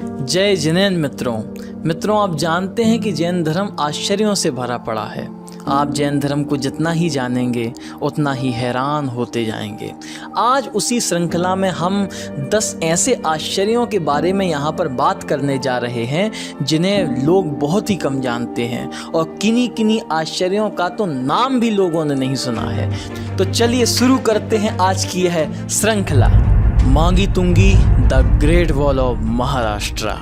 जय जिनेन मित्रों, आप जानते हैं कि जैन धर्म आश्चर्यों से भरा पड़ा है। आप जैन धर्म को जितना ही जानेंगे उतना ही हैरान होते जाएंगे। आज उसी श्रृंखला में हम 10 ऐसे आश्चर्यों के बारे में यहाँ पर बात करने जा रहे हैं जिन्हें लोग बहुत ही कम जानते हैं, और किन्हीं आश्चर्यों का तो नाम भी लोगों ने नहीं सुना है। तो चलिए शुरू करते हैं आज की यह श्रृंखला। Mangi Tungi the great wall of Maharashtra.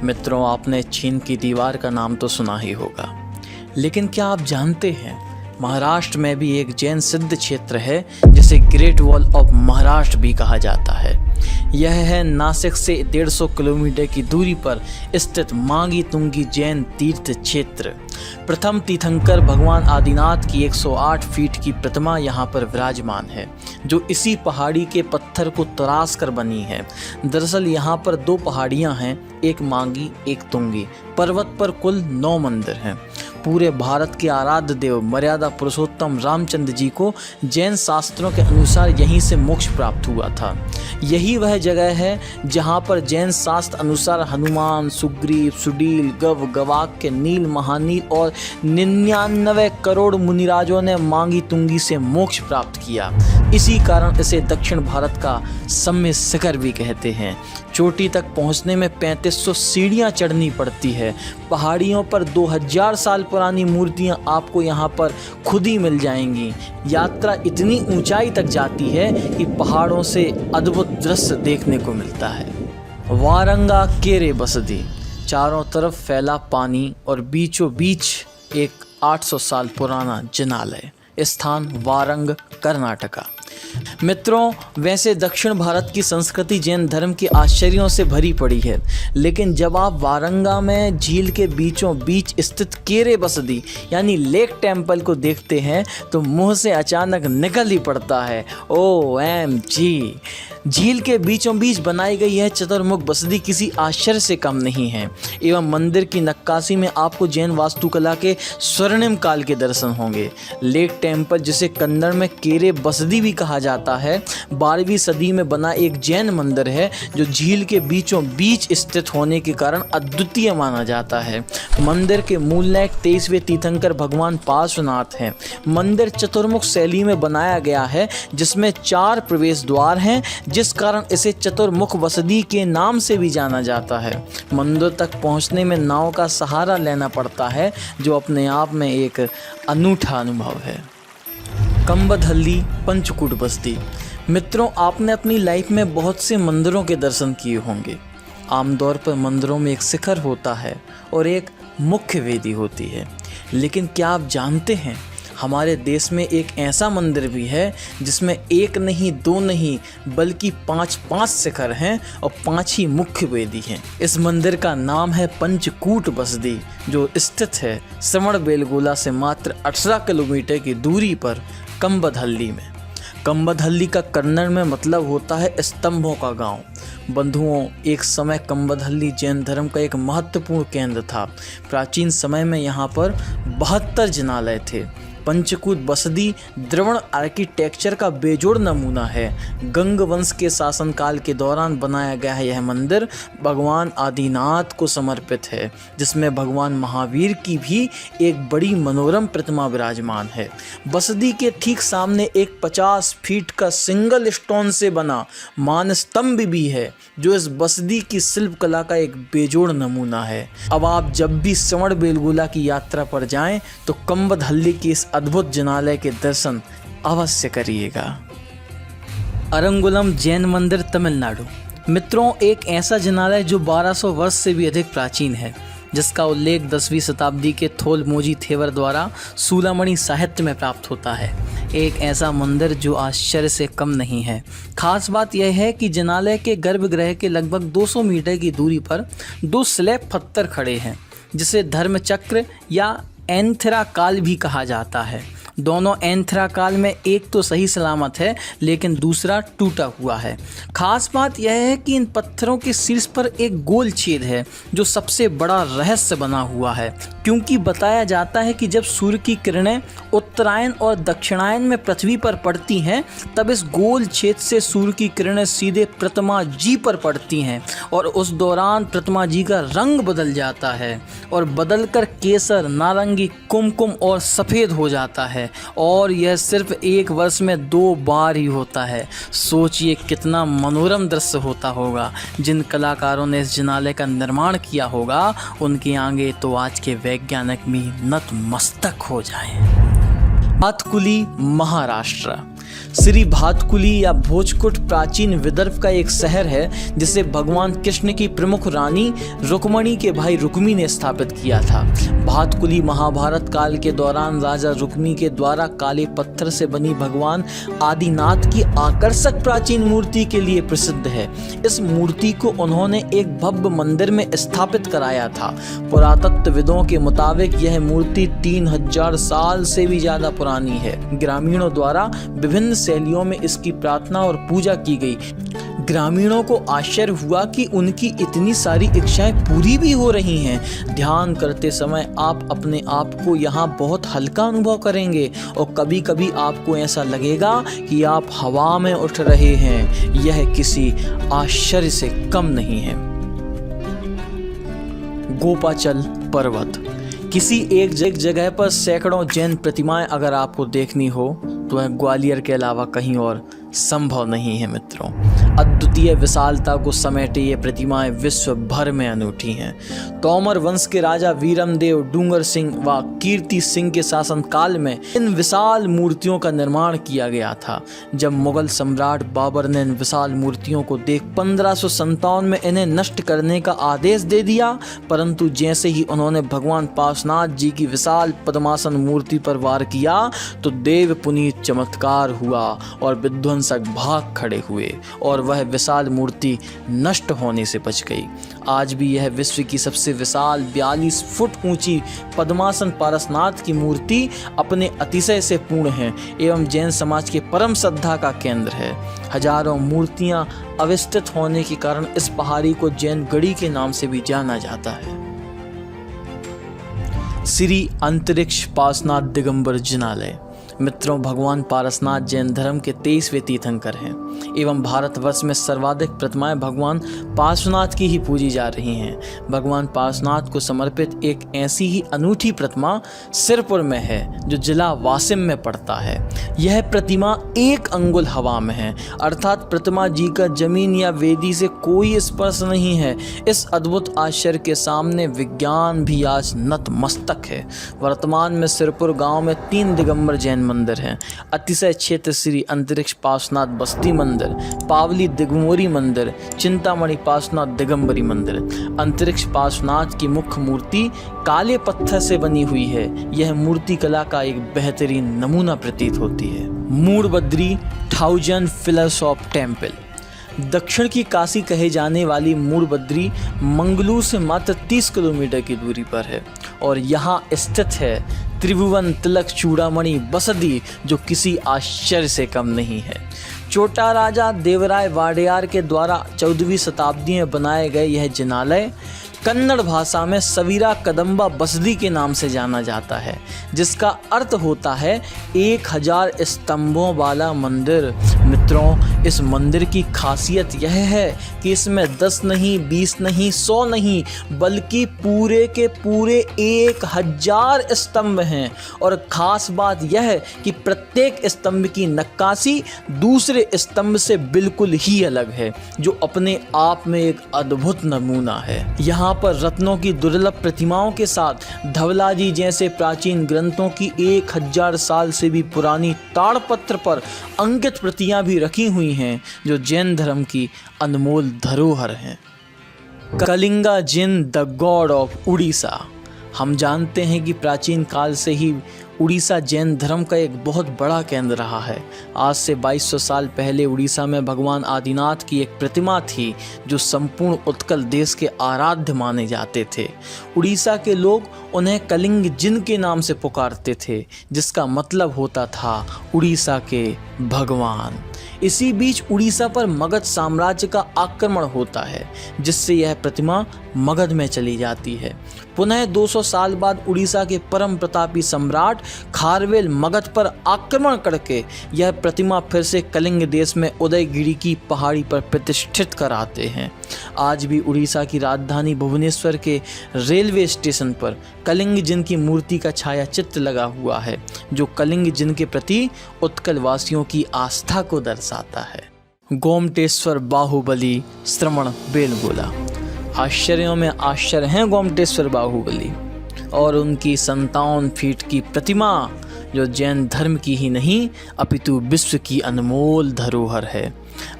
मित्रों, आपने चीन की दीवार का नाम तो सुना ही होगा, लेकिन क्या आप जानते हैं महाराष्ट्र में भी एक जैन सिद्ध क्षेत्र है जिसे ग्रेट वॉल ऑफ महाराष्ट्र भी कहा जाता है। यह है नासिक से 150 किलोमीटर की दूरी पर स्थित मांगी तुंगी जैन तीर्थ क्षेत्र। प्रथम तीर्थंकर भगवान आदिनाथ की 108 फीट की प्रतिमा यहाँ पर विराजमान है, जो इसी पहाड़ी के पत्थर को तराश कर बनी है। दरअसल यहाँ पर 2 पहाड़ियाँ हैं, एक मांगी एक तुंगी। पर्वत पर कुल 9 मंदिर हैं। पूरे भारत के आराध्य देव मर्यादा पुरुषोत्तम रामचंद्र जी को जैन शास्त्रों के अनुसार यहीं से मोक्ष प्राप्त हुआ था। यही वह जगह है जहाँ पर जैन शास्त्र अनुसार हनुमान, सुग्रीव, सुडील, गव, गवाक्य, नील, महानील और 99 करोड़ मुनिराजों ने मांगी तुंगी से मोक्ष प्राप्त किया। इसी कारण इसे दक्षिण भारत का सम्य शिखर भी कहते हैं। चोटी तक पहुँचने में 3500 सीढ़ियाँ चढ़नी पड़ती है। पहाड़ियों पर 2000 साल पुरानी मूर्तियाँ आपको यहाँ पर खुद ही मिल जाएंगी। यात्रा इतनी ऊंचाई तक जाती है कि पहाड़ों से अद्भुत दृश्य देखने को मिलता है। वारंगा केरे बसदी, चारों तरफ फैला पानी और बीचों बीच एक 800 साल पुराना जिनालय। स्थान वारंग, कर्नाटका। मित्रों, वैसे दक्षिण भारत की संस्कृति जैन धर्म के आश्चर्यों से भरी पड़ी है, लेकिन जब आप वारंगा में झील के बीचों बीच स्थित केरे बसदी यानी लेक टेम्पल को देखते हैं तो मुंह से अचानक निकल ही पड़ता है OMG। झील के बीचों बीच बनाई गई यह चतुर्मुख बसदी किसी आश्चर्य से कम नहीं है, एवं मंदिर की नक्काशी में आपको जैन वास्तुकला के स्वर्णिम काल के दर्शन होंगे। लेक टेम्पल, जिसे कन्नड़ में केरे बसदी भी कहा जाता है, 12वीं सदी में बना एक जैन मंदिर है जो झील के बीचों बीच स्थित होने के कारण अद्वितीय माना जाता है। मंदिर के मूल नायक 23वें तीर्थंकर भगवान पार्श्वनाथ हैं। मंदिर चतुर्मुख शैली में बनाया गया है, जिसमें 4 प्रवेश द्वार हैं, जिस कारण इसे चतुर्मुख बसदी के नाम से भी जाना जाता है। मंदिर तक पहुंचने में नाव का सहारा लेना पड़ता है, जो अपने आप में एक अनूठा अनुभव है। कंबदहल्ली पंचकूट बस्ती। मित्रों, आपने अपनी लाइफ में बहुत से मंदिरों के दर्शन किए होंगे। आमतौर पर मंदिरों में एक शिखर होता है और एक मुख्य वेदी होती है, लेकिन क्या आप जानते हैं हमारे देश में एक ऐसा मंदिर भी है जिसमें 1 नहीं 2 नहीं बल्कि 5 शिखर हैं और 5 ही मुख्य वेदी हैं। इस मंदिर का नाम है पंचकूट बसदी, जो स्थित है श्रवणबेलगोला से मात्र 18 किलोमीटर की दूरी पर कंबदहल्ली में। कंबदहल्ली का कन्नड़ में मतलब होता है स्तंभों का गांव। बंधुओं, एक समय कंबदहल्ली जैन धर्म का एक महत्वपूर्ण केंद्र था। प्राचीन समय में यहाँ पर 72 जिनालय थे। पंचकूट बसदी द्रविड़ आर्किटेक्चर का बेजोड़ नमूना है। गंग वंश के शासनकाल के दौरान बनाया गया है। यह मंदिर भगवान आदिनाथ को समर्पित है, जिसमें भगवान महावीर की भी एक बड़ी मनोरम प्रतिमा विराजमान है। बसदी के ठीक सामने एक 50 फीट का सिंगल स्टोन से बना मानस्तंभ भी है, जो इस बसदी की शिल्पकला का एक बेजोड़ नमूना है। अब आप जब भी श्रवणबेलगोला की यात्रा पर जाएं तो कंबदहल्ली की इस अद्भुत जिनालय के दर्शन अवश्य करिएगा। अरंगुलम जैन मंदिर, तमिलनाडु। मित्रों, एक ऐसा जिनालय जो 1200 वर्ष से भी अधिक प्राचीन है, जिसका उल्लेख 10वीं शताब्दी के थोलमोजी थेवर द्वारा सूलामणि साहित्य में प्राप्त होता है। एक ऐसा मंदिर जो आश्चर्य से कम नहीं है। खास बात यह है कि जिनालय के गर्भगृह के लगभग 200 मीटर की दूरी पर 2 स्लैब पत्थर खड़े हैं, जिसे धर्मचक्र या एंथरा काल भी कहा जाता है। दोनों एंथरा काल में एक तो सही सलामत है लेकिन दूसरा टूटा हुआ है। खास बात यह है कि इन पत्थरों के शीर्ष पर एक गोल छेद है जो सबसे बड़ा रहस्य बना हुआ है, क्योंकि बताया जाता है कि जब सूर्य की किरणें उत्तरायण और दक्षिणायन में पृथ्वी पर पड़ती हैं तब इस गोल छेद से सूर्य की किरणें सीधे प्रतिमा जी पर पड़ती हैं और उस दौरान प्रतिमा जी का रंग बदल जाता है और बदलकर केसर, नारंगी, कुमकुम और सफ़ेद हो जाता है और यह सिर्फ एक वर्ष में 2 बार ही होता है। सोचिए कितना मनोरम दृश्य होता होगा। जिन कलाकारों ने इस जिनालय का निर्माण किया होगा उनके आगे तो आज के वैज्ञानिक भी नतमस्तक हो जाएं। भातकुली, महाराष्ट्र। श्री भातकुली या भोजकुट प्राचीन विदर्भ का एक शहर है जिसे भगवान कृष्ण की प्रमुख रानी रुक्मिणी के भाई रुक्मी ने स्थापित किया था। भातकुली महाभारत काल के दौरान राजा रुक्मी के द्वारा काले पत्थर से बनी भगवान आदिनाथ की आकर्षक प्राचीन मूर्ति के लिए प्रसिद्ध है। इस मूर्ति को उन्होंने एक भव्य मंदिर में स्थापित कराया था। पुरातत्वविदों के मुताबिक यह मूर्ति 3000 साल से भी ज्यादा पुरानी है। ग्रामीणों द्वारा विभिन्न शैलियों में इसकी प्रार्थना और पूजा की गई। ग्रामीणों को आश्चर्य हुआ कि उनकी इतनी सारी इच्छाएं पूरी भी हो रही हैं। ध्यान करते समय आप अपने आप को यहाँ बहुत हल्का अनुभव करेंगे और कभी कभी आपको ऐसा लगेगा कि आप हवा में उठ रहे हैं। यह किसी आश्चर्य से कम नहीं है। गोपाचल पर्वत। किसी एक जगह पर सैकड़ों जैन प्रतिमाएं अगर आपको देखनी हो तो वह ग्वालियर के अलावा कहीं और संभव नहीं है मित्रों। अद्वितीय विशालता को समेटे ये प्रतिमाएं विश्व भर में अनूठी हैं। तोमर वंश के राजा वीरमदेव, डूंगर सिंह व कीर्ति सिंह के शासनकाल में इन विशाल मूर्तियों का निर्माण किया गया था। जब मुगल सम्राट बाबर ने इन विशाल मूर्तियों को देख 1557 में इन्हें नष्ट करने का आदेश दे दिया, परंतु जैसे ही उन्होंने भगवान पार्श्वनाथ जी की विशाल पद्मासन मूर्ति पर वार किया तो देव पुनीत चमत्कार हुआ और विध्वंसक भाग खड़े हुए और वह विशाल मूर्ति नष्ट होने से बच गई। आज भी यह विश्व की सबसे विशाल 42 फुट ऊंची पद्मासन पारसनाथ की मूर्ति अपने अतिशय से पूर्ण है एवं जैन समाज के परम श्रद्धा का केंद्र है। हजारों मूर्तियां अवस्थित होने के कारण इस पहाड़ी को जैन गढ़ी के नाम से भी जाना जाता है। श्री अंतरिक्ष पार्श्वनाथ दिगंबर जिनालय। मित्रों, भगवान पारसनाथ जैन धर्म के 23वें तीर्थंकर हैं एवं भारतवर्ष में सर्वाधिक प्रतिमाएं भगवान पार्श्वनाथ की ही पूजी जा रही हैं। भगवान पार्श्वनाथ को समर्पित एक ऐसी ही अनूठी प्रतिमा सिरपुर में है जो जिला वासिम में पड़ता है। यह प्रतिमा 1 अंगुल हवा में है, अर्थात प्रतिमा जी का जमीन या वेदी से कोई स्पर्श नहीं है। इस अद्भुत आश्चर्य के सामने विज्ञान भी आज नतमस्तक है। वर्तमान में सिरपुर गांव में 3 दिगंबर जैन मंदिर हैं। अतिशय क्षेत्र श्री अंतरिक्ष पार्श्वनाथ बस्ती मंदिर, पावली दिगंबरी मंदिर, चिंतामणि पार्श्वनाथ दिगंबरी मंदिर। अंतरिक्ष पार्श्वनाथ की मुख्य मूर्ति काले पत्थर से बनी हुई है। यह मूर्ति कला का एक बेहतरीन नमूना प्रतीत होती है। मूड़बद्री 1000 पिलर्स ऑफ टेम्पल। दक्षिण की काशी कहे जाने वाली मूड़बद्री मंगलूर से मात्र 30 किलोमीटर की दूरी पर है और यहाँ स्थित है त्रिभुवन तिलक चूड़ामणि बसदी, जो किसी आश्चर्य से कम नहीं है। छोटा राजा देवराय वाडेयार के द्वारा 14वीं शताब्दी में बनाए गए यह जिनालय कन्नड़ भाषा में सवीरा कदम्बा बसदी के नाम से जाना जाता है, जिसका अर्थ होता है 1000 स्तंभों वाला मंदिर। मित्रों, इस मंदिर की खासियत यह है कि इसमें 10 नहीं, 20 नहीं, 100 नहीं, बल्कि पूरे के पूरे 1000 स्तंभ हैं। और ख़ास बात यह है कि प्रत्येक स्तंभ की नक्काशी दूसरे स्तंभ से बिल्कुल ही अलग है, जो अपने आप में एक अद्भुत नमूना है। यहाँ पर रत्नों की दुर्लभ प्रतिमाओं के साथ धवलाजी जैसे प्राचीन ग्रंथों की 1000 साल से भी पुरानी ताड़पत्र पर अंकित प्रतियां भी रखी हुई हैं, जो जैन धर्म की अनमोल धरोहर हैं। कलिंगा जिन द गॉड ऑफ उड़ीसा। हम जानते हैं कि प्राचीन काल से ही उड़ीसा जैन धर्म का एक बहुत बड़ा केंद्र रहा है। आज से 2200 साल पहले उड़ीसा में भगवान आदिनाथ की एक प्रतिमा थी जो संपूर्ण उत्कल देश के आराध्य माने जाते थे। उड़ीसा के लोग उन्हें कलिंग जिन के नाम से पुकारते थे, जिसका मतलब होता था उड़ीसा के भगवान। इसी बीच उड़ीसा पर मगध साम्राज्य का आक्रमण होता है, जिससे यह प्रतिमा मगध में चली जाती है। पुनः 200 साल बाद उड़ीसा के परम प्रतापी सम्राट खारवेल मगध पर आक्रमण करके यह प्रतिमा फिर से कलिंग देश में उदयगिरी की पहाड़ी पर प्रतिष्ठित कराते हैं। आज भी उड़ीसा की राजधानी भुवनेश्वर के रेलवे स्टेशन पर कलिंग जिन की मूर्ति का छाया चित्र लगा हुआ है, जो कलिंग जिन के प्रति उत्कल वासियों की आस्था को दर्शाता है। गोमटेश्वर बाहुबली श्रवण बेलगोला। आश्चर्यों में आश्चर्य हैं गोमटेश्वर बाहुबली और उनकी 57 फीट की प्रतिमा, जो जैन धर्म की ही नहीं अपितु विश्व की अनमोल धरोहर है।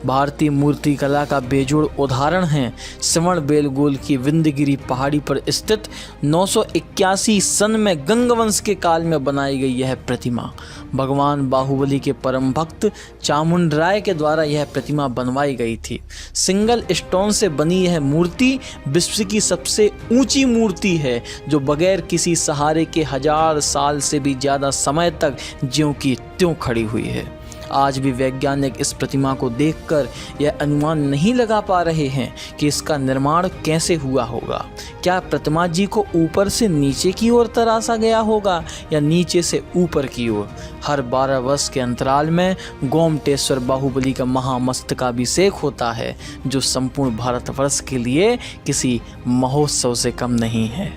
भारतीय मूर्ति कला का बेजोड़ उदाहरण है श्रवण बेलगोल की विंध्यगिरी पहाड़ी पर स्थित 981 सन में गंगवंश के काल में बनाई गई यह प्रतिमा। भगवान बाहुबली के परम भक्त चामुंडराय के द्वारा यह प्रतिमा बनवाई गई थी। सिंगल स्टोन से बनी यह मूर्ति विश्व की सबसे ऊंची मूर्ति है, जो बगैर किसी सहारे के 1000 साल से भी ज़्यादा समय तक ज्यों की त्यों खड़ी हुई है। आज भी वैज्ञानिक इस प्रतिमा को देखकर यह अनुमान नहीं लगा पा रहे हैं कि इसका निर्माण कैसे हुआ होगा। क्या प्रतिमा जी को ऊपर से नीचे की ओर तराशा गया होगा या नीचे से ऊपर की ओर। हर 12 वर्ष के अंतराल में गोमटेश्वर बाहुबली का महामस्तकाभिषेक होता है, जो संपूर्ण भारतवर्ष के लिए किसी महोत्सव से कम नहीं है।